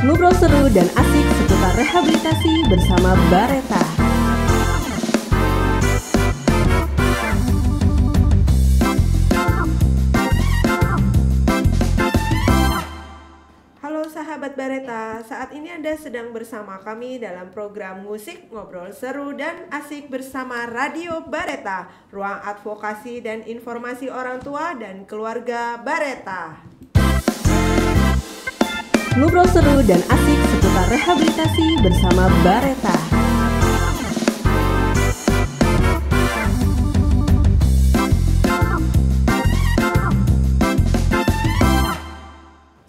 Ngobrol seru dan asik seputar rehabilitasi bersama Bareta. Halo sahabat Bareta, saat ini Anda sedang bersama kami dalam program musik ngobrol seru dan asik bersama Radio Bareta, ruang advokasi dan informasi orang tua dan keluarga Bareta. Ngobrol seru dan asik seputar rehabilitasi bersama Bareta.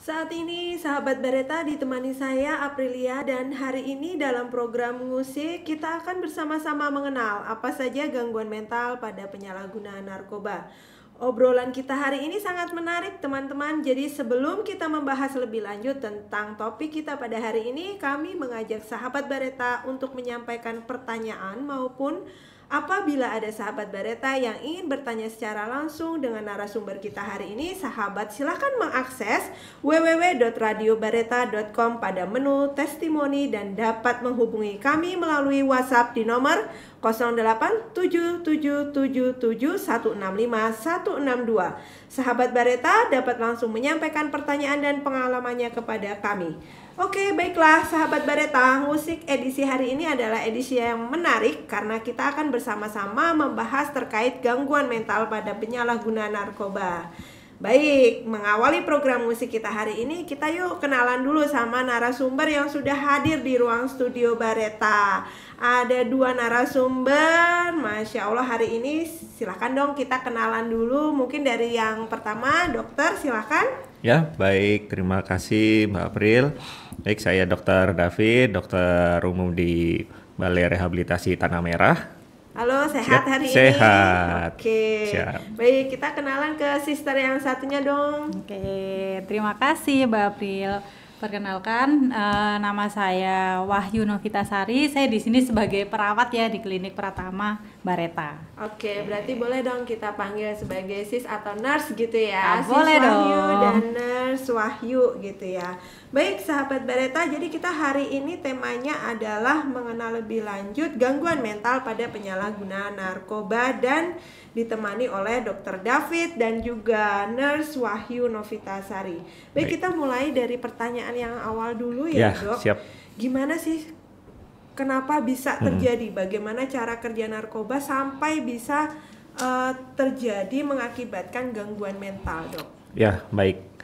Saat ini sahabat Bareta ditemani saya Aprilia, dan hari ini dalam program musik kita akan bersama-sama mengenal apa saja gangguan mental pada penyalahgunaan narkoba. Obrolan kita hari ini sangat menarik teman-teman. Jadi sebelum kita membahas lebih lanjut tentang topik kita pada hari ini, kami mengajak sahabat Bareta untuk menyampaikan pertanyaan maupun apabila ada sahabat Bareta yang ingin bertanya secara langsung dengan narasumber kita hari ini, sahabat silakan mengakses www.radiobareta.com pada menu testimoni dan dapat menghubungi kami melalui WhatsApp di nomor 087777165162. Sahabat Bareta dapat langsung menyampaikan pertanyaan dan pengalamannya kepada kami. Oke, baiklah sahabat Bareta, musik edisi hari ini adalah edisi yang menarik karena kita akan bersama-sama membahas terkait gangguan mental pada penyalahgunaan narkoba. Baik, mengawali program musik kita hari ini, kita yuk kenalan dulu sama narasumber yang sudah hadir di ruang studio Bareta. Ada dua narasumber, Masya Allah hari ini. Silahkan dong kita kenalan dulu. Mungkin dari yang pertama, dokter silahkan. Ya, baik. Terima kasih Mbak April. Baik, saya Dr. David, dokter umum di Balai Rehabilitasi Tanah Merah. Halo, sehat hari ini? Sehat. Oke. Siap. Baik, kita kenalan ke sister yang satunya dong. Oke, terima kasih Mbak April. Perkenalkan, nama saya Wahyu Novitasari. Saya di sini sebagai perawat ya di Klinik Pratama Bareta. Oke, berarti boleh dong kita panggil sebagai sis atau nurse gitu ya. Sis Boleh Wahyu dong. dan nurse Wahyu gitu ya. Baik sahabat Bareta, jadi kita hari ini temanya adalah mengenal lebih lanjut gangguan mental pada penyalahgunaan narkoba dan ditemani oleh Dr. David dan juga nurse Wahyu Novitasari. Baik, kita mulai dari pertanyaan yang awal dulu ya, Dok. Siap. Gimana sih kenapa bisa terjadi? Bagaimana cara kerja narkoba sampai bisa terjadi mengakibatkan gangguan mental, Dok? Ya, baik.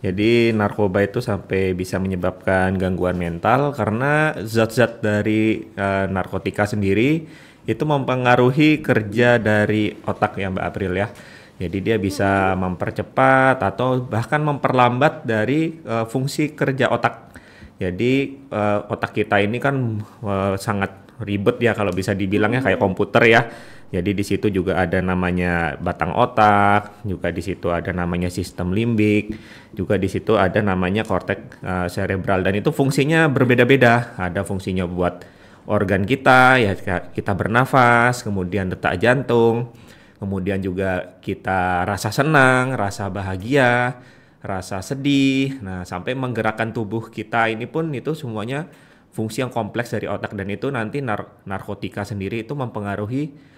Jadi narkoba itu sampai bisa menyebabkan gangguan mental karena zat-zat dari narkotika sendiri itu mempengaruhi kerja dari otak ya Mbak April ya. Jadi dia bisa mempercepat atau bahkan memperlambat dari fungsi kerja otak. Jadi otak kita ini kan sangat ribet ya kalau bisa dibilangnya kayak komputer ya. Jadi di situ juga ada namanya batang otak, juga di situ ada namanya sistem limbik, juga di situ ada namanya korteks cerebral, dan itu fungsinya berbeda-beda. Ada fungsinya buat organ kita, ya kita bernafas, kemudian detak jantung, kemudian juga kita rasa senang, rasa bahagia, rasa sedih. Nah, sampai menggerakkan tubuh kita ini pun itu semuanya fungsi yang kompleks dari otak, dan itu nanti narkotika sendiri itu mempengaruhi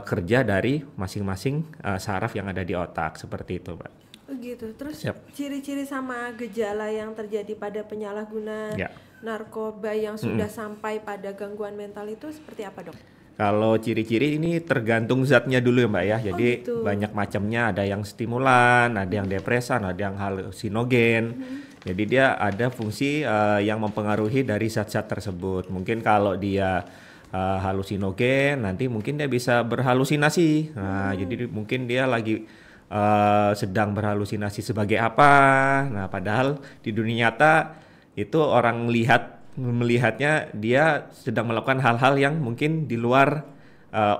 kerja dari masing-masing saraf yang ada di otak, seperti itu, Pak. Gitu. Terus Siap. ciri-ciri sama gejala yang terjadi pada penyalahgunaan narkoba yang sudah sampai pada gangguan mental itu seperti apa, Dok? Kalau ciri-ciri ini tergantung zatnya dulu ya Mbak ya. Jadi gitu. banyak macamnya, ada yang stimulan, ada yang depresan, ada yang halusinogen. Jadi dia ada fungsi yang mempengaruhi dari zat-zat tersebut. Mungkin kalau dia halusinogen, nanti mungkin dia bisa berhalusinasi. Nah, jadi mungkin dia lagi sedang berhalusinasi sebagai apa. Nah, padahal di dunia nyata itu orang melihatnya dia sedang melakukan hal-hal yang mungkin di luar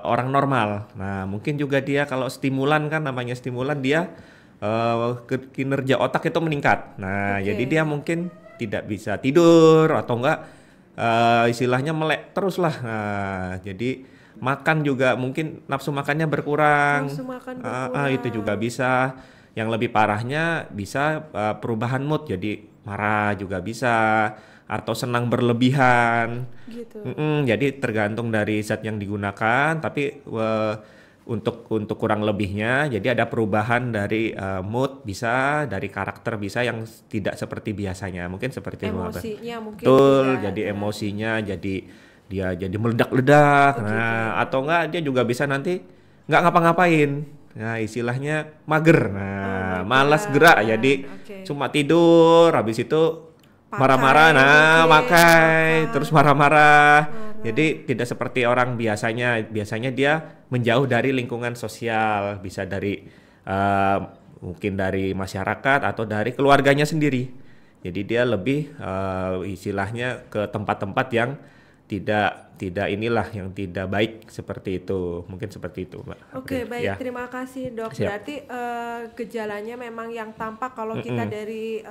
orang normal. Nah, mungkin juga dia kalau stimulan, kan namanya stimulan, dia kinerja otak itu meningkat. Nah, jadi dia mungkin tidak bisa tidur atau enggak istilahnya melek terus lah. Nah, jadi makan juga mungkin nafsu makannya berkurang. Nafsu makan berkurang. Itu juga bisa. Yang lebih parahnya bisa perubahan mood, jadi marah juga bisa, atau senang berlebihan. Gitu. Jadi tergantung dari zat yang digunakan, tapi untuk kurang lebihnya, jadi ada perubahan dari mood bisa, dari karakter bisa yang tidak seperti biasanya, mungkin seperti itu, Mbak. Emosinya mungkin Betul, tidak jadi terlalu. emosinya dia jadi meledak-ledak. Oh, Nah, gitu. atau enggak dia juga bisa nanti nggak ngapa-ngapain. Nah, istilahnya mager. Nah, malas gerak, jadi Oke. cuma tidur, habis itu Pakai marah-marah, nah mungkin, makai, makan. terus marah-marah. Jadi tidak seperti orang biasanya. Biasanya dia menjauh dari lingkungan sosial, bisa dari mungkin dari masyarakat atau dari keluarganya sendiri. Jadi dia lebih istilahnya ke tempat-tempat yang tidak inilah, yang tidak baik seperti itu. Mungkin seperti itu, Mbak. Oke, baik. Ya. Terima kasih, Dok. Siap. Berarti gejalanya memang yang tampak kalau kita dari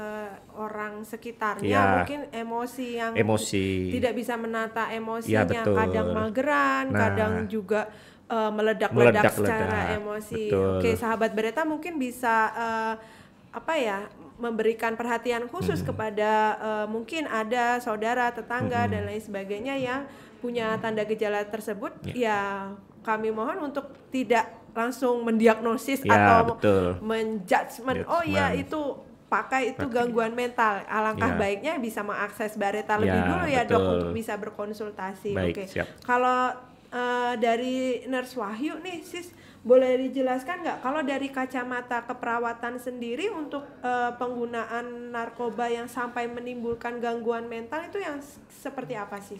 orang sekitarnya Ya. mungkin emosi yang Emosi. tidak bisa menata Ya, emosinya, betul. kadang mageran, Nah. kadang juga meledak-ledak secara Meledak-ledak. emosi. Betul. Oke, sahabat Bereta mungkin bisa memberikan perhatian khusus kepada mungkin ada saudara, tetangga dan lain sebagainya yang punya tanda gejala tersebut. Ya, kami mohon untuk tidak langsung mendiagnosis Ya, atau betul. menjudgment. Oh ya, Judgment. itu pakai itu gangguan mental. Alangkah Ya. baiknya bisa mengakses Bareta lebih Ya, dulu ya, Dok, betul. untuk bisa berkonsultasi. Baik, Oke. siap. Kalau dari Nurse Wahyu nih, Sis, boleh dijelaskan nggak kalau dari kacamata keperawatan sendiri untuk penggunaan narkoba yang sampai menimbulkan gangguan mental itu yang seperti apa sih?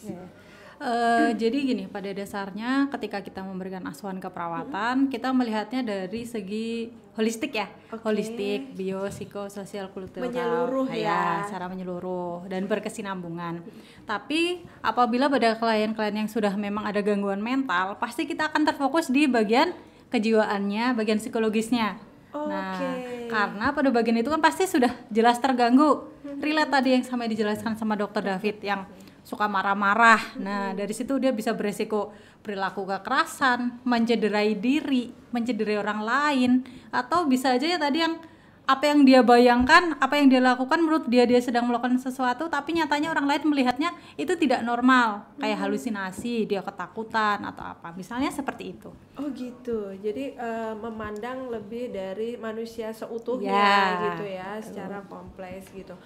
Jadi gini, pada dasarnya ketika kita memberikan asuhan keperawatan, kita melihatnya dari segi holistik ya, Oke. holistik, bio, psikososial, kultural, Menyeluruh ya. secara menyeluruh dan berkesinambungan. Tapi apabila pada klien-klien yang sudah memang ada gangguan mental, pasti kita akan terfokus di bagian kejiwaannya, bagian psikologisnya. Nah, Oke. karena pada bagian itu kan pasti sudah jelas terganggu. Relate tadi yang sampai dijelaskan sama Dokter David yang suka marah-marah. Nah, dari situ dia bisa beresiko perilaku kekerasan, mencederai diri, mencederai orang lain, atau bisa aja ya tadi yang apa yang dia bayangkan, apa yang dia lakukan menurut dia sedang melakukan sesuatu, tapi nyatanya orang lain melihatnya itu tidak normal, kayak halusinasi, dia ketakutan atau apa. Misalnya seperti itu. Oh gitu, jadi memandang lebih dari manusia seutuhnya Ya, gitu ya, secara kompleks gitu.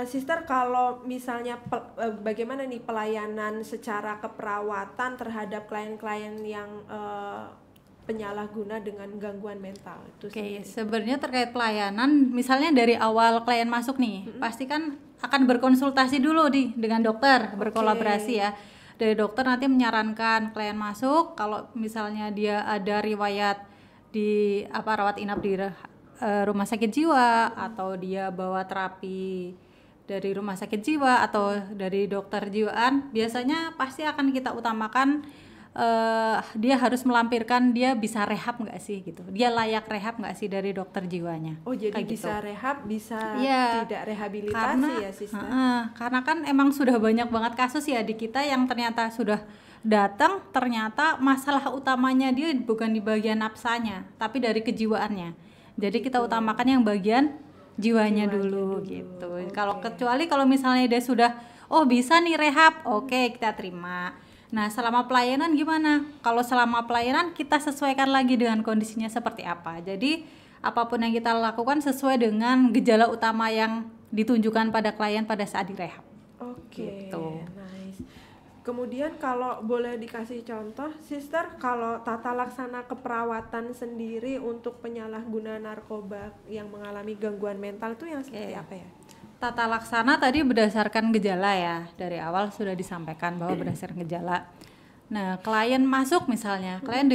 Sister, kalau misalnya bagaimana nih pelayanan secara keperawatan terhadap klien-klien yang penyalahguna dengan gangguan mental itu Oke, sendiri? sebenarnya terkait pelayanan, misalnya dari awal klien masuk nih, pasti kan akan berkonsultasi dulu dengan dokter, berkolaborasi ya. Dari dokter nanti menyarankan klien masuk, kalau misalnya dia ada riwayat di rawat inap di rumah sakit jiwa, atau dia bawa terapi dari rumah sakit jiwa atau dari dokter jiwaan, biasanya pasti akan kita utamakan dia harus melampirkan dia bisa rehab nggak sih gitu, dia layak rehab nggak sih dari dokter jiwanya. Oh jadi Kayak bisa gitu. rehab, bisa Iya. tidak rehabilitasi Karena ya sister? karena kan emang sudah banyak banget kasus ya di kita yang ternyata sudah datang, ternyata masalah utamanya dia bukan di bagian nafsanya tapi dari kejiwaannya. Jadi kita utamakan yang bagian jiwanya dulu gitu. Kalau kecuali kalau misalnya dia sudah bisa nih rehab, oke, kita terima. Nah, selama pelayanan gimana? Kalau selama pelayanan kita sesuaikan lagi dengan kondisinya seperti apa. Jadi apapun yang kita lakukan sesuai dengan gejala utama yang ditunjukkan pada klien pada saat direhab. Oke, Gitu. nice. Kemudian kalau boleh dikasih contoh, sister, kalau tata laksana keperawatan sendiri untuk penyalahguna narkoba yang mengalami gangguan mental itu yang seperti apa ya? Tata laksana tadi berdasarkan gejala ya, dari awal sudah disampaikan bahwa berdasarkan gejala. Nah, klien masuk misalnya, klien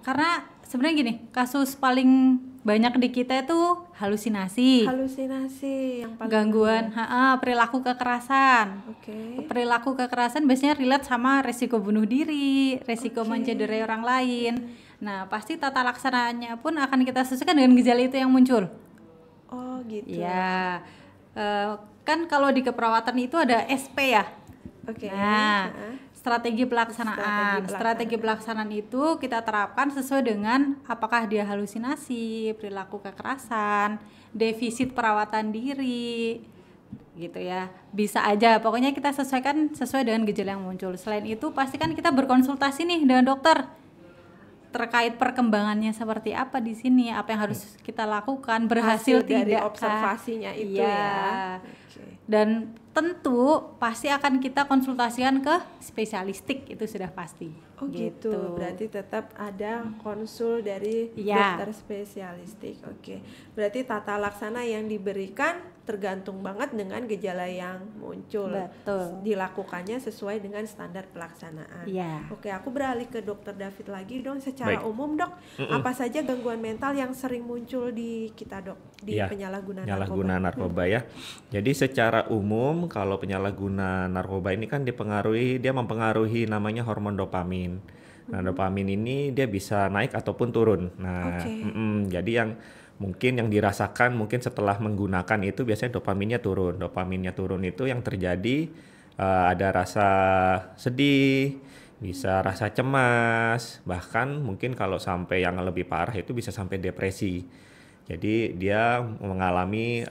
karena sebenarnya gini, kasus paling banyak di kita itu halusinasi, Halusinasi yang paling gangguan perilaku kekerasan. Oke. Perilaku kekerasan biasanya relate sama resiko bunuh diri, resiko mencederai orang lain. Nah, pasti tata laksananya pun akan kita sesuaikan dengan gejala itu yang muncul. Oh gitu. Ya, kan kalau di keperawatan itu ada SP ya, Oke. Nah, strategi pelaksanaan. Strategi pelaksanaan itu kita terapkan sesuai dengan apakah dia halusinasi, perilaku kekerasan, defisit perawatan diri, gitu ya. Bisa aja, pokoknya kita sesuaikan sesuai dengan gejala yang muncul. Selain itu, pastikan kita berkonsultasi nih dengan dokter terkait perkembangannya seperti apa di sini, apa yang harus kita lakukan, berhasil Hasil dari tidak observasinya itu Iya. ya. Oke. Dan tentu pasti akan kita konsultasikan ke spesialistik, itu sudah pasti. Oh gitu. Berarti tetap ada konsul dari Iya. dokter spesialistik. Oke. Berarti tata laksana yang diberikan tergantung banget dengan gejala yang muncul. Betul. Dilakukannya sesuai dengan standar pelaksanaan. Iya. Oke, aku beralih ke dokter David lagi dong. Secara Baik. umum dok, apa saja gangguan mental yang sering muncul di kita dok, di Iya, penyalahgunaan penyalahguna narkoba ya. Jadi secara umum kalau penyalahguna narkoba ini kan dia mempengaruhi namanya hormon dopamin. Nah, dopamin ini dia bisa naik ataupun turun. Nah, Oke. jadi yang dirasakan mungkin setelah menggunakan itu biasanya dopaminnya turun. Dopaminnya turun itu yang terjadi ada rasa sedih, bisa rasa cemas, bahkan mungkin kalau sampai yang lebih parah itu bisa sampai depresi. Jadi dia mengalami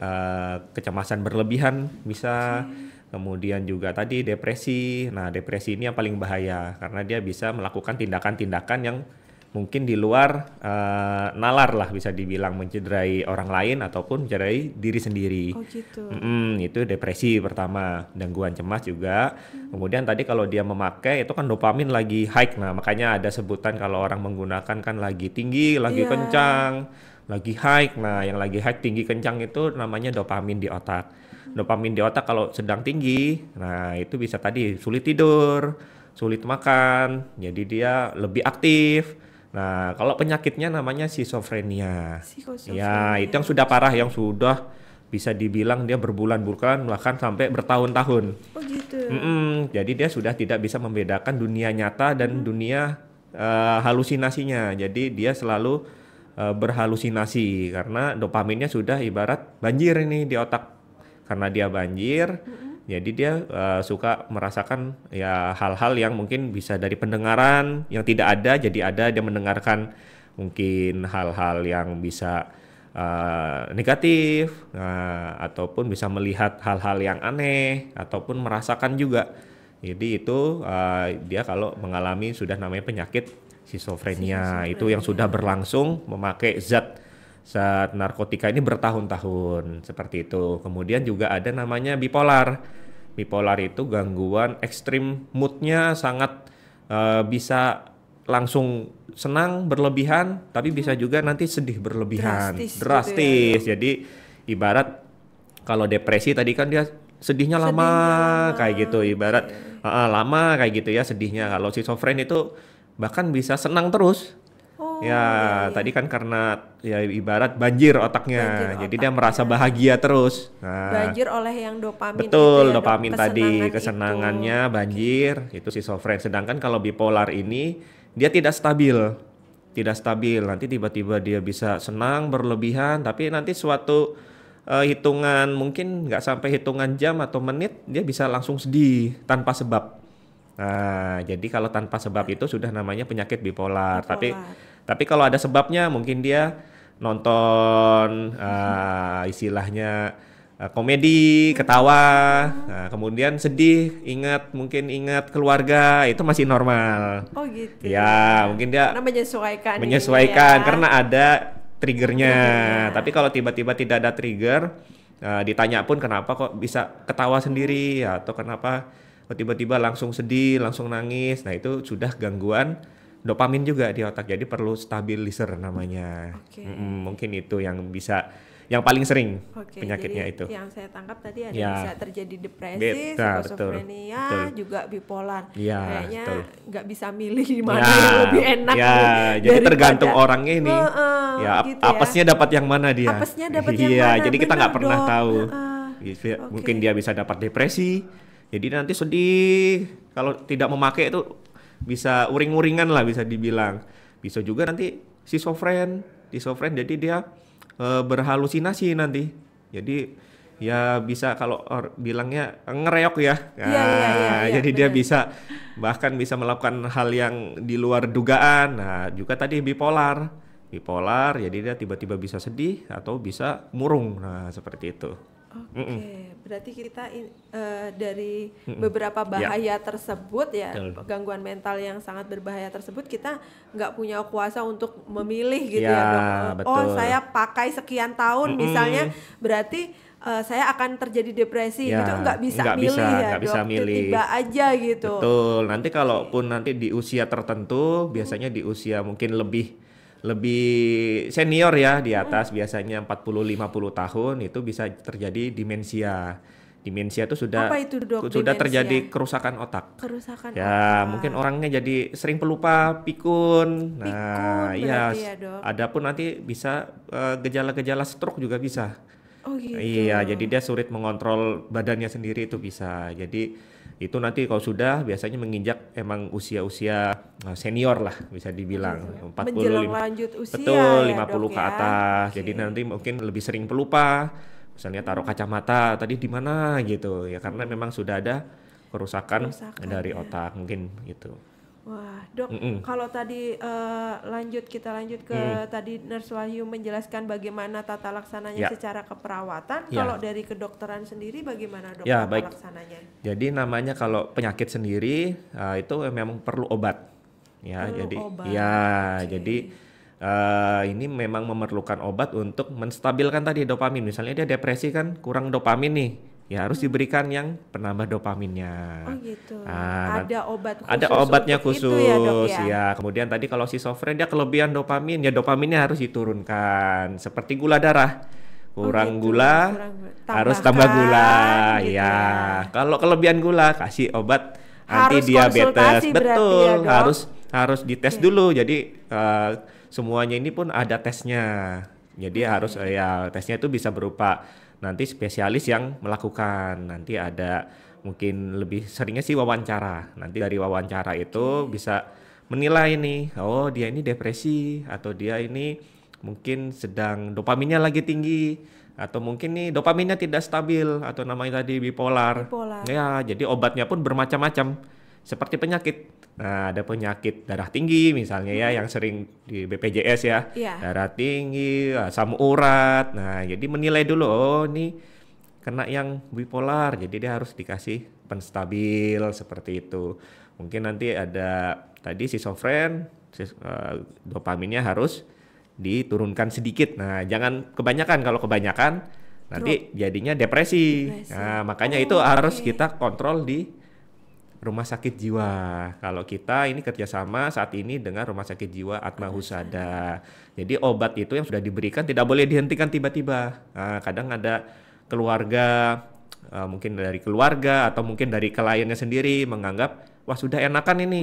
kecemasan berlebihan bisa, kemudian juga tadi depresi. Nah, depresi ini yang paling bahaya karena dia bisa melakukan tindakan-tindakan yang mungkin di luar nalar lah, bisa dibilang mencederai orang lain ataupun mencederai diri sendiri. Oh gitu. Itu depresi pertama, gangguan cemas juga. Kemudian tadi kalau dia memakai itu kan dopamin lagi high. Nah, makanya ada sebutan kalau orang menggunakan kan lagi tinggi, lagi Iya. kencang, lagi high. Nah, yang lagi high, tinggi, kencang itu namanya dopamin di otak. Dopamin di otak kalau sedang tinggi, nah itu bisa tadi sulit tidur, sulit makan, jadi dia lebih aktif. Nah, kalau penyakitnya namanya skizofrenia. Ya, itu yang sudah parah, yang sudah bisa dibilang dia berbulan-bulan bahkan sampai bertahun-tahun. Oh gitu. Jadi dia sudah tidak bisa membedakan dunia nyata dan dunia halusinasinya. Jadi dia selalu berhalusinasi karena dopaminnya sudah ibarat banjir ini di otak. Karena dia banjir, jadi dia suka merasakan ya hal-hal yang mungkin bisa dari pendengaran yang tidak ada jadi ada, dia mendengarkan mungkin hal-hal yang bisa negatif, ataupun bisa melihat hal-hal yang aneh ataupun merasakan juga. Jadi itu dia kalau mengalami sudah namanya penyakit skizofrenia, itu yang sudah berlangsung memakai zat narkotika ini bertahun-tahun seperti itu. Kemudian juga ada namanya bipolar. Bipolar itu gangguan ekstrim, moodnya sangat bisa langsung senang berlebihan, tapi bisa juga nanti sedih berlebihan, drastis. Gitu ya. Jadi ibarat kalau depresi tadi kan dia sedihnya lama kayak gitu, ibarat lama kayak gitu ya sedihnya. Kalau schizofren itu bahkan bisa senang terus. Ya, tadi kan karena ya ibarat banjir otaknya, jadi dia merasa bahagia terus. Nah, banjir oleh yang dopamin. betul, itu ya, dopamin dok, tadi, kesenangan kesenangannya banjir, itu schizofren. Sedangkan kalau bipolar ini dia tidak stabil, nanti tiba-tiba dia bisa senang berlebihan, tapi nanti suatu hitungan mungkin nggak sampai hitungan jam atau menit dia bisa langsung sedih tanpa sebab. Nah, jadi kalau tanpa sebab itu sudah namanya penyakit bipolar. Tapi kalau ada sebabnya mungkin dia nonton istilahnya komedi, ketawa, kemudian sedih, mungkin ingat keluarga, itu masih normal. Oh gitu. Ya, mungkin dia karena menyesuaikan ya. Karena ada triggernya. Tapi kalau tiba-tiba tidak ada trigger, ditanya pun kenapa kok bisa ketawa sendiri, atau kenapa kok tiba-tiba langsung sedih, langsung nangis. Nah, itu sudah gangguan dopamin juga di otak, jadi perlu stabilizer namanya. Mungkin itu yang paling sering penyakitnya jadi itu. Yang saya tangkap tadi ada bisa terjadi depresi, betul. juga bipolar. Ya, kayaknya nggak bisa milih di mana ya, yang lebih enak. Jadi tergantung orangnya ini. Gitu apesnya dapat yang mana dia. Apesnya dapat yang mana? Iya, jadi kita nggak Benar, pernah dok. tahu. Mungkin dia bisa dapat depresi. Jadi nanti sedih, kalau tidak memakai itu bisa uring-uringan lah bisa dibilang. Bisa juga nanti schizofren jadi dia berhalusinasi nanti. Jadi ya bisa kalau bilangnya ngereok ya. Iya, iya, iya, iya, Jadi dia benar. bisa bahkan bisa melakukan hal yang di luar dugaan. Nah, juga tadi bipolar. Bipolar, jadi dia tiba-tiba bisa sedih atau bisa murung. Nah, seperti itu. Mm-mm. Oke, berarti kita dari Mm-mm. beberapa Ya, bahaya tersebut ya, betul. gangguan mental yang sangat berbahaya tersebut, kita nggak punya kuasa untuk memilih gitu Ya, ya dok. Oh, betul. saya pakai sekian tahun misalnya, Mm-mm. berarti saya akan terjadi depresi Ya, gitu, nggak bisa nggak bisa, milih ya nggak bisa dok, milih. tiba aja gitu. Betul. Nanti Oke. kalaupun nanti di usia tertentu, biasanya di usia mungkin lebih lebih senior ya, di atas biasanya 40-50 tahun itu bisa terjadi demensia. Demensia itu Apa itu dok sudah terjadi demensia? kerusakan otak. Kerusakan Ya, mungkin otak. orangnya jadi sering pelupa, pikun. Pikun Nah, ya, berarti ya dok. ada pun nanti bisa gejala-gejala stroke juga bisa. Oh gitu. Iya, jadi dia sulit mengontrol badannya sendiri itu bisa. Jadi itu nanti kalau sudah biasanya menginjak emang usia-usia senior lah bisa dibilang Gitu. 40 Menjelang lanjut usia betul ya 50 dok ke ya. atas. Oke. Jadi nanti mungkin lebih sering pelupa. Misalnya taruh kacamata tadi di mana gitu ya karena memang sudah ada kerusakan dari Kerusakannya. otak mungkin gitu. Wah, dok, Mm-mm. kalau tadi kita lanjut ke Mm. tadi Nurse Wahyu menjelaskan bagaimana tata laksananya Ya, secara keperawatan. ya. Kalau dari kedokteran sendiri bagaimana dok Ya, tata baik. laksananya? Jadi namanya kalau penyakit sendiri itu memang perlu obat. Ya, Perlu jadi obat. ya, Oke. jadi ini memang memerlukan obat untuk menstabilkan tadi dopamin. Misalnya dia depresi kan kurang dopamin nih, ya harus diberikan yang penambah dopaminnya. Oh gitu. Nah, Ada obat ada khusus obatnya untuk itu ya dok khusus ya? ya. Kemudian tadi kalau schizofren dia kelebihan dopamin, ya dopaminnya harus diturunkan. Seperti gula darah. Oh Kurang gitu. gula Kurang harus tambah gula. tambahkan gitu Ya, ya. kalau kelebihan gula kasih obat anti Harus diabetes. konsultasi berarti ya Betul, dok? harus dites Oke. dulu. Jadi semuanya ini pun ada tesnya. Jadi harus ya tesnya itu bisa berupa nanti spesialis yang melakukan. Nanti ada mungkin lebih seringnya sih wawancara. Nanti dari wawancara itu bisa menilai nih, oh dia ini depresi atau dia ini mungkin sedang dopaminnya lagi tinggi atau mungkin nih dopaminnya tidak stabil atau namanya tadi bipolar. Bipolar. Ya, jadi obatnya pun bermacam-macam seperti penyakit. Nah, ada penyakit darah tinggi misalnya ya yang sering di BPJS ya. Iya. Darah tinggi, asam urat. Nah, jadi menilai dulu oh ini kena yang bipolar, jadi dia harus dikasih penstabil seperti itu. Mungkin nanti ada tadi schizofren, dopaminnya harus diturunkan sedikit. Nah, jangan kebanyakan. Kalau kebanyakan nanti jadinya depresi. Depresi. Nah, makanya Oh, itu harus oke. kita kontrol di rumah sakit jiwa. Kalau kita ini kerjasama saat ini dengan Rumah Sakit Jiwa Atma Husada. Jadi obat itu yang sudah diberikan tidak boleh dihentikan tiba-tiba. Nah, kadang ada keluarga, mungkin dari keluarga atau mungkin dari kliennya sendiri menganggap wah sudah enakan ini.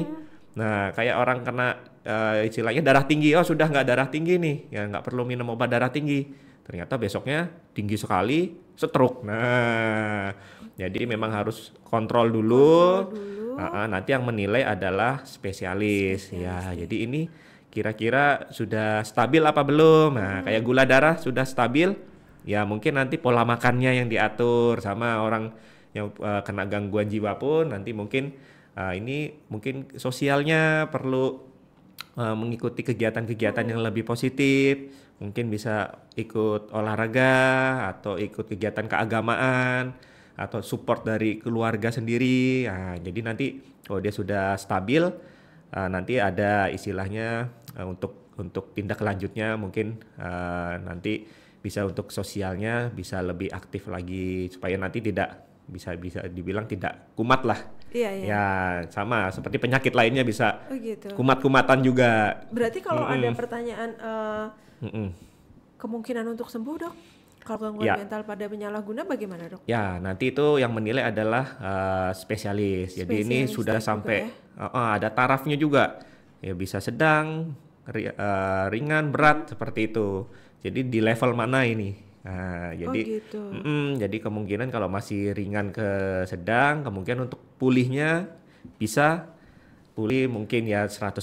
Nah, kayak orang kena istilahnya darah tinggi, oh sudah nggak darah tinggi nih, ya nggak perlu minum obat darah tinggi. Ternyata besoknya tinggi sekali, stroke. Nah, jadi memang harus kontrol dulu. Nanti yang menilai adalah spesialis. Ya, jadi ini kira-kira sudah stabil apa belum? Nah, kayak gula darah sudah stabil, ya mungkin nanti pola makannya yang diatur sama orang yang kena gangguan jiwa pun nanti mungkin ini mungkin sosialnya perlu mengikuti kegiatan-kegiatan yang lebih positif, mungkin bisa ikut olahraga atau ikut kegiatan keagamaan atau support dari keluarga sendiri. Nah, jadi nanti kalau dia sudah stabil, nanti ada istilahnya untuk tindak lanjutnya mungkin nanti bisa untuk sosialnya bisa lebih aktif lagi supaya nanti tidak bisa dibilang tidak kumat lah. Iya, iya. Ya sama seperti penyakit lainnya bisa Oh gitu. kumat-kumatan juga. Berarti kalau ada pertanyaan Mm-mm. kemungkinan untuk sembuh dok, kalau gangguan Ya. mental pada penyalahguna bagaimana dok? Ya, nanti itu yang menilai adalah spesialis. Jadi ini Spesialis sudah juga sampai ya? ada tarafnya juga. Ya bisa sedang, ringan, berat seperti itu. Jadi di level mana ini? Nah, jadi gitu. jadi kemungkinan kalau masih ringan ke sedang, kemungkinan untuk pulihnya bisa pulih mungkin ya 100%.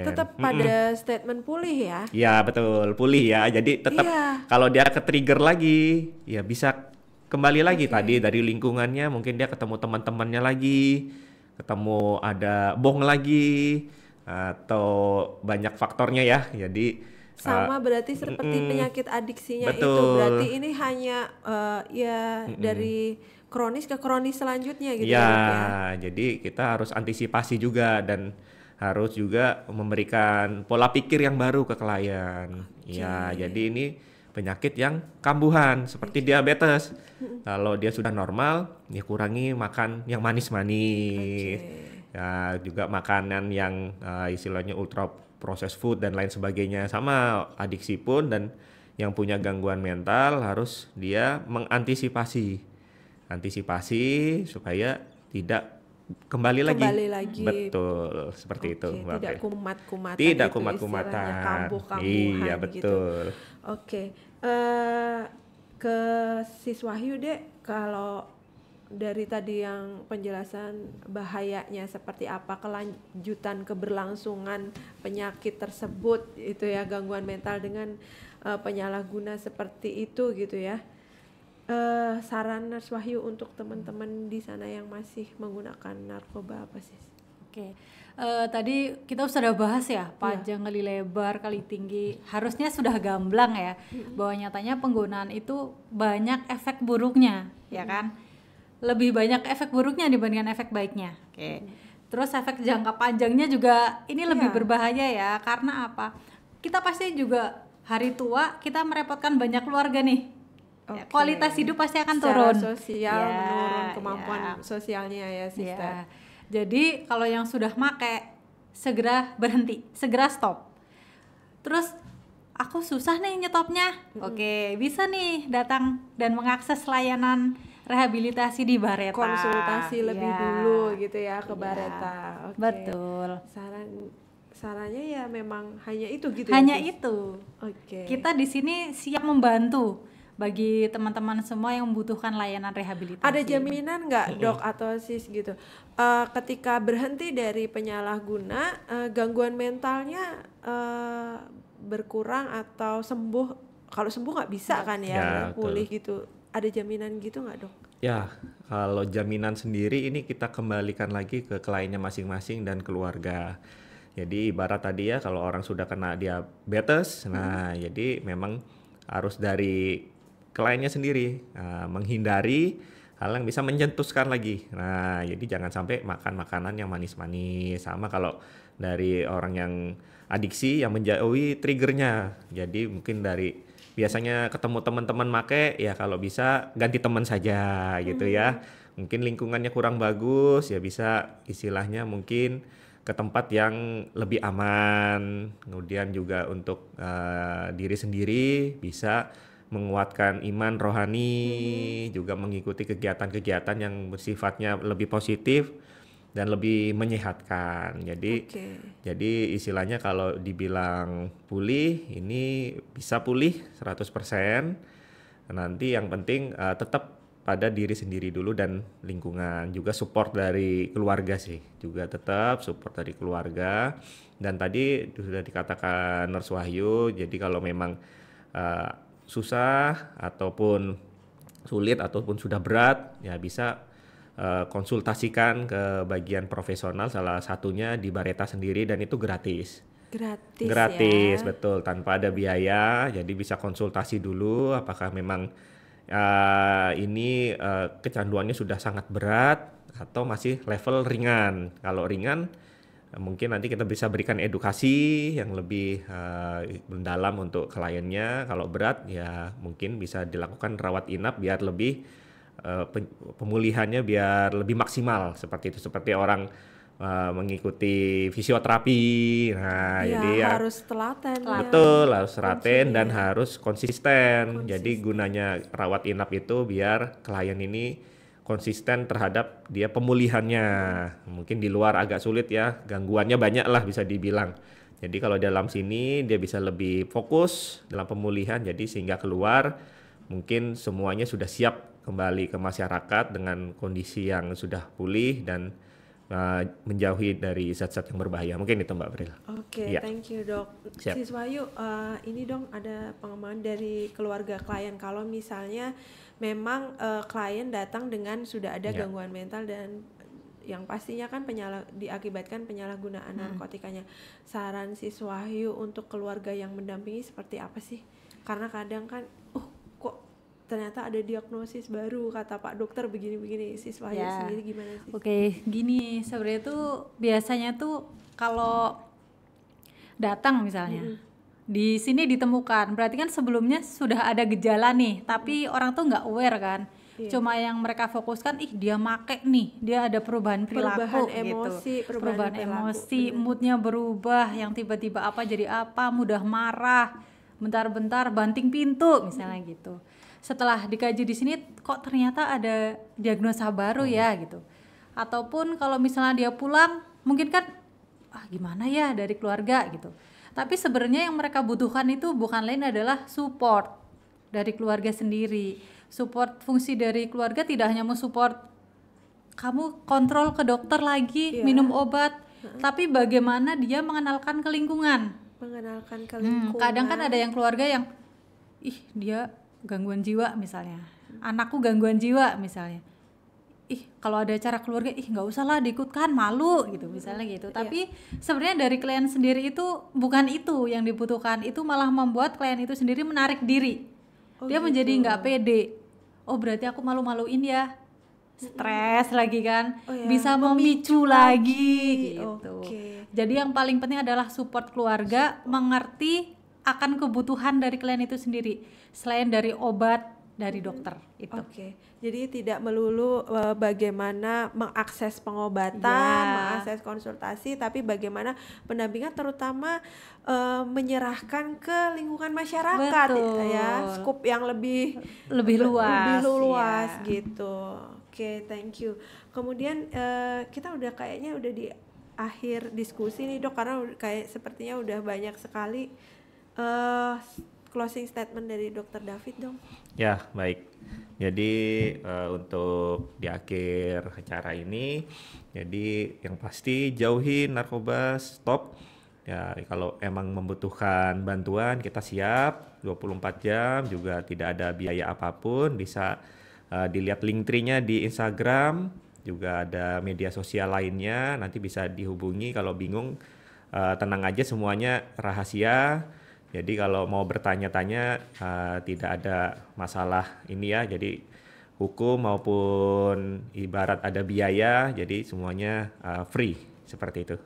Tetap pada statement pulih ya? Ya betul, pulih ya. Jadi tetap Iya. kalau dia ke-trigger lagi, ya bisa kembali lagi tadi dari lingkungannya, mungkin dia ketemu teman-temannya lagi, ketemu ada bong lagi, atau banyak faktornya ya. Jadi sama berarti seperti penyakit adiksinya itu, betul. berarti ini hanya ya dari kronis ke kronis selanjutnya gitu ya, ya, Dok, ya. jadi kita harus antisipasi juga dan harus juga memberikan pola pikir yang baru ke klien. Ya, jadi ini penyakit yang kambuhan seperti diabetes. Kalau dia sudah normal, ya kurangi makan yang manis-manis. Ya, juga makanan yang istilahnya ultra processed food dan lain sebagainya. Sama adiksi pun, dan yang punya gangguan mental harus dia mengantisipasi supaya tidak kembali lagi. Betul, seperti itu. Tidak kumat-kumatan. Tidak gitu, kumat-kumatan. istilahnya kambuh-kambuhan Iya, gitu. betul. Oke. Ke Sis Wahyu deh, kalau dari tadi yang penjelasan bahayanya seperti apa, kelanjutan keberlangsungan penyakit tersebut itu ya, gangguan mental dengan penyalahguna seperti itu gitu ya. Saran Nurse Wahyu untuk teman-teman di sana yang masih menggunakan narkoba apa sih? Oke, tadi kita sudah bahas ya, panjang kali lebar kali tinggi, harusnya sudah gamblang ya, bahwa nyatanya penggunaan itu banyak efek buruknya, ya kan? Lebih banyak efek buruknya dibandingkan efek baiknya. Oke. Terus efek jangka panjangnya juga ini lebih berbahaya ya, karena apa? Kita pasti juga hari tua kita merepotkan banyak keluarga nih. Ya, kualitas hidup pasti akan turun. Secara sosial menurun, kemampuan sosialnya ya, sister. Jadi kalau yang sudah make, segera berhenti, segera stop. Terus aku susah nih nyetopnya. Oke, bisa nih datang dan mengakses layanan rehabilitasi di Bareta. Konsultasi lebih dulu gitu ya ke Bareta. Betul. Sarannya ya memang hanya itu gitu. Hanya ya, itu. Oke. Kita di sini siap membantu bagi teman-teman semua yang membutuhkan layanan rehabilitasi. Ada jaminan nggak, Dok atau Sis gitu, ketika berhenti dari penyalahguna, gangguan mentalnya berkurang atau sembuh? Kalau sembuh nggak bisa kan ya, pulih gitu. Ada jaminan gitu nggak, Dok? Ya, kalau jaminan sendiri ini kita kembalikan lagi ke kliennya masing-masing dan keluarga. Jadi ibarat tadi ya, kalau orang sudah kena diabetes, nah jadi memang harus dari kliennya sendiri menghindari hal yang bisa mencetuskan lagi. Nah, jadi jangan sampai makan makanan yang manis-manis. Sama kalau dari orang yang adiksi, yang menjauhi triggernya. Jadi mungkin dari biasanya ketemu teman-teman make, ya kalau bisa ganti teman saja gitu ya. Mungkin lingkungannya kurang bagus, ya bisa istilahnya mungkin ke tempat yang lebih aman. Kemudian juga untuk diri sendiri bisa menguatkan iman rohani, juga mengikuti kegiatan-kegiatan yang bersifatnya lebih positif dan lebih menyehatkan. Jadi istilahnya kalau dibilang pulih, ini bisa pulih 100%. Nanti yang penting tetap pada diri sendiri dulu dan lingkungan, juga support dari keluarga sih, juga tetap support dari keluarga. Dan tadi sudah dikatakan Nurse Wahyu, jadi kalau memang susah ataupun sulit ataupun sudah berat, ya bisa konsultasikan ke bagian profesional, salah satunya di Bareta sendiri, dan itu gratis ya? Betul, tanpa ada biaya. Jadi bisa konsultasi dulu apakah memang ini kecanduannya sudah sangat berat atau masih level ringan. Kalau ringan mungkin nanti kita bisa berikan edukasi yang lebih mendalam untuk kliennya. Kalau berat ya mungkin bisa dilakukan rawat inap biar lebih pemulihannya biar lebih maksimal, seperti itu, seperti orang mengikuti fisioterapi. Nah, ya, jadi harus telaten. Betul, harus telaten dan harus konsisten. Jadi gunanya rawat inap itu biar klien ini konsisten terhadap dia pemulihannya. Mungkin di luar agak sulit ya, gangguannya banyak lah bisa dibilang. Jadi kalau dalam sini dia bisa lebih fokus dalam pemulihan, jadi sehingga keluar mungkin semuanya sudah siap kembali ke masyarakat dengan kondisi yang sudah pulih dan menjauhi dari zat-zat yang berbahaya. Mungkin itu Mbak Bril. Oke, thank you Dok. Sis Wahyu, ini dong ada pengembangan dari keluarga klien. Kalau misalnya memang klien datang dengan sudah ada Ya. gangguan mental dan yang pastinya kan diakibatkan penyalahgunaan narkotikanya. Saran Sis Wahyu untuk keluarga yang mendampingi seperti apa sih? Karena kadang kan, kok ternyata ada diagnosis baru kata Pak Dokter begini-begini. Sis Wahyu Ya. sendiri gimana sih? Oke, gini sebenarnya tuh biasanya tuh kalau datang misalnya di sini ditemukan, berarti kan sebelumnya sudah ada gejala nih, tapi orang tuh nggak aware kan. Iya. Cuma yang mereka fokuskan, dia make nih, dia ada perubahan perilaku Perubahan emosi, gitu. perubahan perilaku, emosi, bener. moodnya berubah, yang tiba-tiba apa jadi apa, mudah marah, bentar-bentar banting pintu misalnya gitu. Setelah dikaji di sini, kok ternyata ada diagnosa baru ya gitu. Ataupun kalau misalnya dia pulang, mungkin kan gimana ya dari keluarga gitu. Tapi sebenarnya yang mereka butuhkan itu bukan lain adalah support dari keluarga sendiri. Support, fungsi dari keluarga tidak hanya mau support kamu kontrol ke dokter lagi, Iya. minum obat, tapi bagaimana dia mengenalkan ke lingkungan. Mengenalkan ke lingkungan. Kadang kan ada yang keluarga yang dia gangguan jiwa misalnya, anakku gangguan jiwa misalnya, kalau ada acara keluarga nggak usah lah diikutkan, malu gitu misalnya gitu. Tapi sebenarnya dari klien sendiri itu bukan itu yang dibutuhkan, itu malah membuat klien itu sendiri menarik diri. Dia menjadi nggak pede. Berarti aku malu-maluin ya, stres lagi kan, bisa memicu lagi gitu. Jadi yang paling penting adalah support keluarga, mengerti akan kebutuhan dari klien itu sendiri selain dari obat dari dokter itu. Jadi tidak melulu bagaimana mengakses pengobatan, mengakses konsultasi, tapi bagaimana pendampingan terutama menyerahkan ke lingkungan masyarakat. Betul. Ya, skup yang lebih Iya. luas gitu. Thank you. Kemudian kita kayaknya udah di akhir diskusi nih Dok, karena kayak sepertinya udah banyak sekali. Closing statement dari Dr. David dong. Ya, baik. Jadi untuk di akhir acara ini, jadi yang pasti jauhi narkoba, stop. Ya, kalau emang membutuhkan bantuan kita siap 24 jam, juga tidak ada biaya apapun. Bisa dilihat link tree-nya di Instagram, juga ada media sosial lainnya, nanti bisa dihubungi. Kalau bingung tenang aja, semuanya rahasia. Jadi kalau mau bertanya-tanya tidak ada masalah ini ya, jadi hukum maupun ibarat ada biaya, jadi semuanya free seperti itu.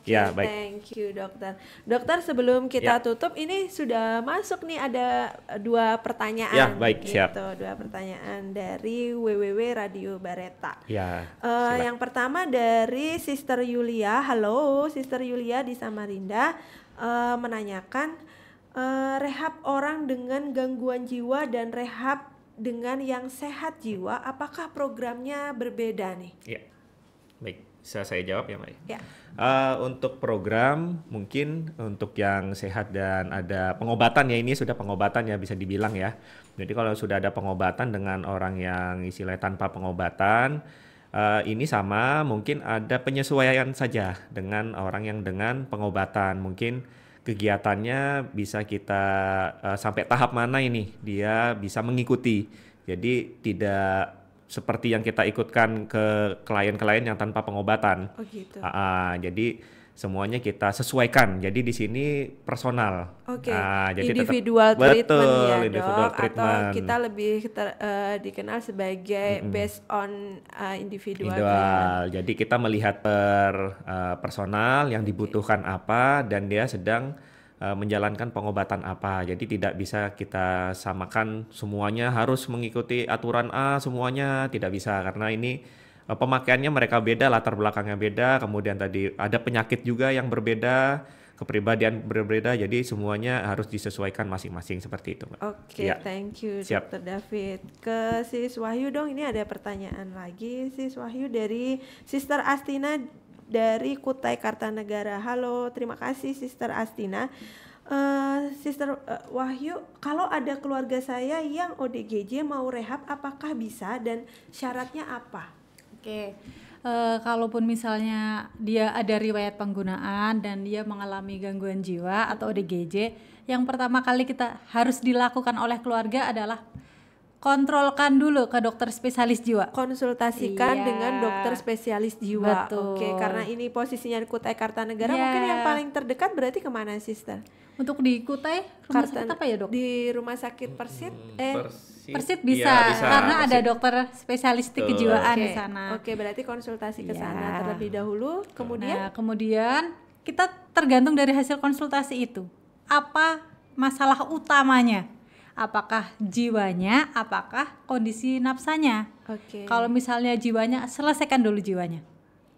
Ya, baik. Thank you dokter. Dokter, sebelum kita tutup ini sudah masuk nih ada 2 pertanyaan. Ya, baik, siap. 2 pertanyaan dari www Radio Bareta. Ya. Yang pertama dari Sister Yulia. Halo, Sister Yulia di Samarinda, menanyakan rehab orang dengan gangguan jiwa dan rehab dengan yang sehat jiwa, apakah programnya berbeda nih? Ya, baik. Bisa saya jawab ya, Mbak? Ya. Untuk program mungkin untuk yang sehat dan ada pengobatan ya, ini sudah pengobatan ya bisa dibilang ya. Jadi kalau sudah ada pengobatan dengan orang yang istilahnya tanpa pengobatan, ini sama, mungkin ada penyesuaian saja dengan orang yang dengan pengobatan. Mungkin kegiatannya bisa kita sampai tahap mana ini dia bisa mengikuti. Jadi tidak seperti yang kita ikutkan ke klien-klien yang tanpa pengobatan. Gitu. Jadi semuanya kita sesuaikan. Jadi di sini personal. Jadi individual treatment ya individual Dok, treatment. atau kita lebih dikenal sebagai based on individual. Jadi kita melihat personal yang dibutuhkan apa dan dia sedang menjalankan pengobatan apa. Jadi tidak bisa kita samakan semuanya harus mengikuti aturan A semuanya, tidak bisa karena ini pemakaiannya mereka beda, latar belakangnya beda, kemudian tadi ada penyakit juga yang berbeda, kepribadian berbeda, jadi semuanya harus disesuaikan masing-masing seperti itu, Mbak. Thank you Dr. David. Ke Sis Wahyu dong, ini ada pertanyaan lagi Sis Wahyu dari Sister Astina dari Kutai Kartanegara. Halo, terima kasih Sister Astina. Sister Wahyu, kalau ada keluarga saya yang ODGJ mau rehab, apakah bisa dan syaratnya apa? Kalaupun misalnya dia ada riwayat penggunaan dan dia mengalami gangguan jiwa atau ODGJ, yang pertama kali kita harus dilakukan oleh keluarga adalah kontrolkan dulu ke dokter spesialis jiwa. Konsultasikan Iya. dengan dokter spesialis jiwa. Betul. Oke, karena ini posisinya di Kutai Kartanegara, Iya. mungkin yang paling terdekat berarti kemana, Sister? Untuk di Kutai rumah sakit apa ya, Dok? Di Rumah Sakit Persit? Persit Iya, bisa, karena ada Persit. dokter spesialis Betul. kejiwaan Oke. di sana. Oke, berarti konsultasi ke Iya. sana terlebih dahulu. Kemudian Kemudian kita tergantung dari hasil konsultasi itu. Apa masalah utamanya? Apakah jiwanya, apakah kondisi nafsanya? oke. Kalau misalnya jiwanya, selesaikan dulu jiwanya.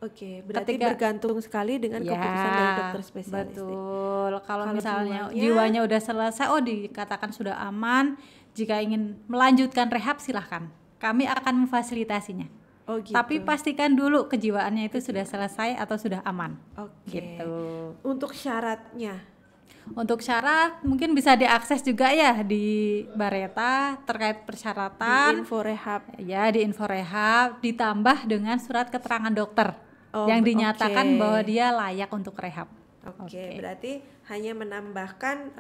Oke, berarti ketika- bergantung sekali dengan keputusan dari dokter spesialis. Betul. Kalau misalnya jiwanya- jiwanya udah selesai, dikatakan sudah aman. Jika ingin melanjutkan rehab, silahkan. Kami akan memfasilitasinya. Oh gitu. Tapi pastikan dulu kejiwaannya itu sudah selesai atau sudah aman. Oke. Gitu. Untuk syaratnya. Untuk syarat mungkin bisa diakses juga ya di Bareta terkait Di persyaratan. info rehab. Ya, di info rehab ditambah dengan surat keterangan dokter Oh, yang dinyatakan oke. bahwa dia layak untuk rehab. Oke, berarti hanya menambahkan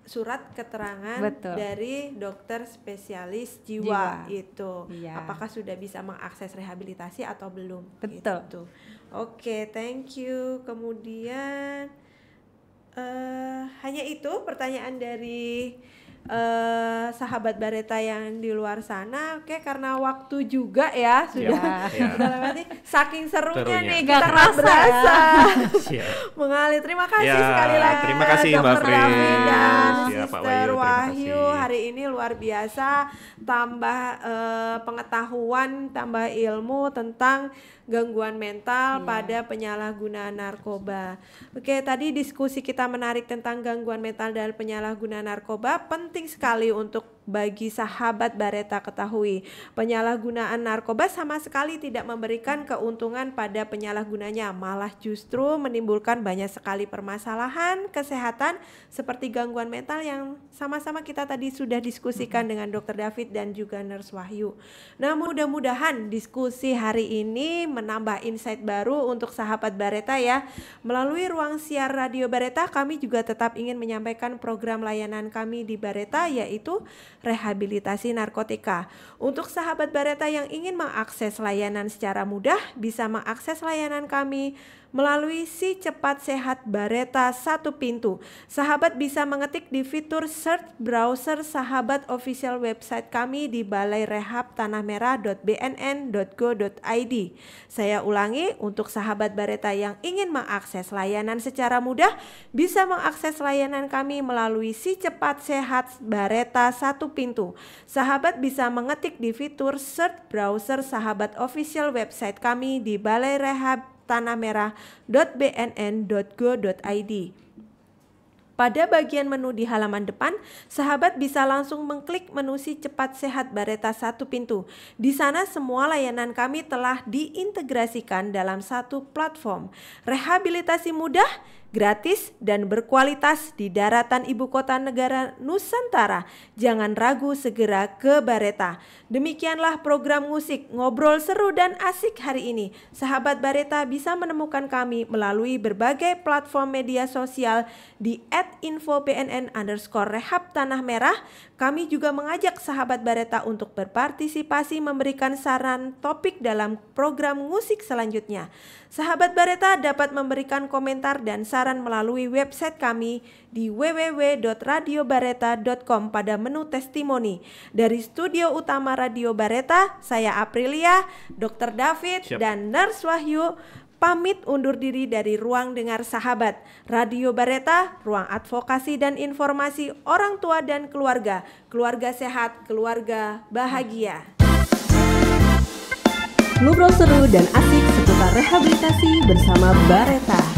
surat keterangan Betul. dari dokter spesialis jiwa, Jiwa. itu. Iya. Apakah sudah bisa mengakses rehabilitasi atau belum? Betul. Gitu. Oke, thank you. Kemudian hanya itu pertanyaan dari sahabat Bareta yang di luar sana. Oke, karena waktu juga ya sudah Ya. sudah lewat nih. Saking serunya Serunya. nih Nggak kita kerasa. berasa Siap. mengalir. Terima kasih Ya, sekali lagi terima kasih, Mbak Dr. Fri. David dan Ya, Pak Sister Wahyu, terima Wahyu. kasih. Hari ini luar biasa, tambah pengetahuan, tambah ilmu tentang gangguan mental pada penyalahgunaan narkoba. Oke, tadi diskusi kita menarik tentang gangguan mental dan penyalahgunaan narkoba. Penting sekali untuk bagi sahabat Bareta ketahui, penyalahgunaan narkoba sama sekali tidak memberikan keuntungan pada penyalahgunanya, malah justru menimbulkan banyak sekali permasalahan kesehatan seperti gangguan mental yang sama-sama kita tadi sudah diskusikan dengan Dr. David dan juga Nurse Wahyu. Nah, mudah-mudahan diskusi hari ini menambah insight baru untuk sahabat Bareta ya. Melalui ruang siar Radio Bareta, kami juga tetap ingin menyampaikan program layanan kami di Bareta, yaitu rehabilitasi narkotika. Untuk sahabat Bareta yang ingin mengakses layanan secara mudah, bisa mengakses layanan kami melalui Si Cepat Sehat Bareta satu pintu. Sahabat bisa mengetik di fitur search browser sahabat official website kami di balairehabtanahmerah.bnn.go.id. Saya ulangi, untuk sahabat Bareta yang ingin mengakses layanan secara mudah, bisa mengakses layanan kami melalui Si Cepat Sehat Bareta satu pintu. Sahabat bisa mengetik di fitur search browser sahabat official website kami di balairehabtanahmerah.bnn.go.id. Pada bagian menu di halaman depan, sahabat bisa langsung mengklik menu Si Cepat Sehat Bareta satu pintu. Di sana semua layanan kami telah diintegrasikan dalam satu platform. Rehabilitasi mudah, gratis, dan berkualitas di daratan ibu kota negara Nusantara. Jangan ragu, segera ke Bareta. Demikianlah program musik ngobrol seru dan asik hari ini. Sahabat Bareta bisa menemukan kami melalui berbagai platform media sosial di @infobnn_rehab Tanah Merah. Kami juga mengajak sahabat Bareta untuk berpartisipasi memberikan saran topik dalam program musik selanjutnya. Sahabat Bareta dapat memberikan komentar dan saran melalui website kami di www.radiobareta.com pada menu testimoni. Dari studio utama Radio Bareta, saya Aprilia, Dr. David, Siap. dan Nurse Wahyu pamit undur diri dari ruang dengar sahabat. Radio Bareta, ruang advokasi dan informasi orang tua dan keluarga. Keluarga sehat, keluarga bahagia. Ngobrol seru dan asik seputar rehabilitasi bersama Bareta.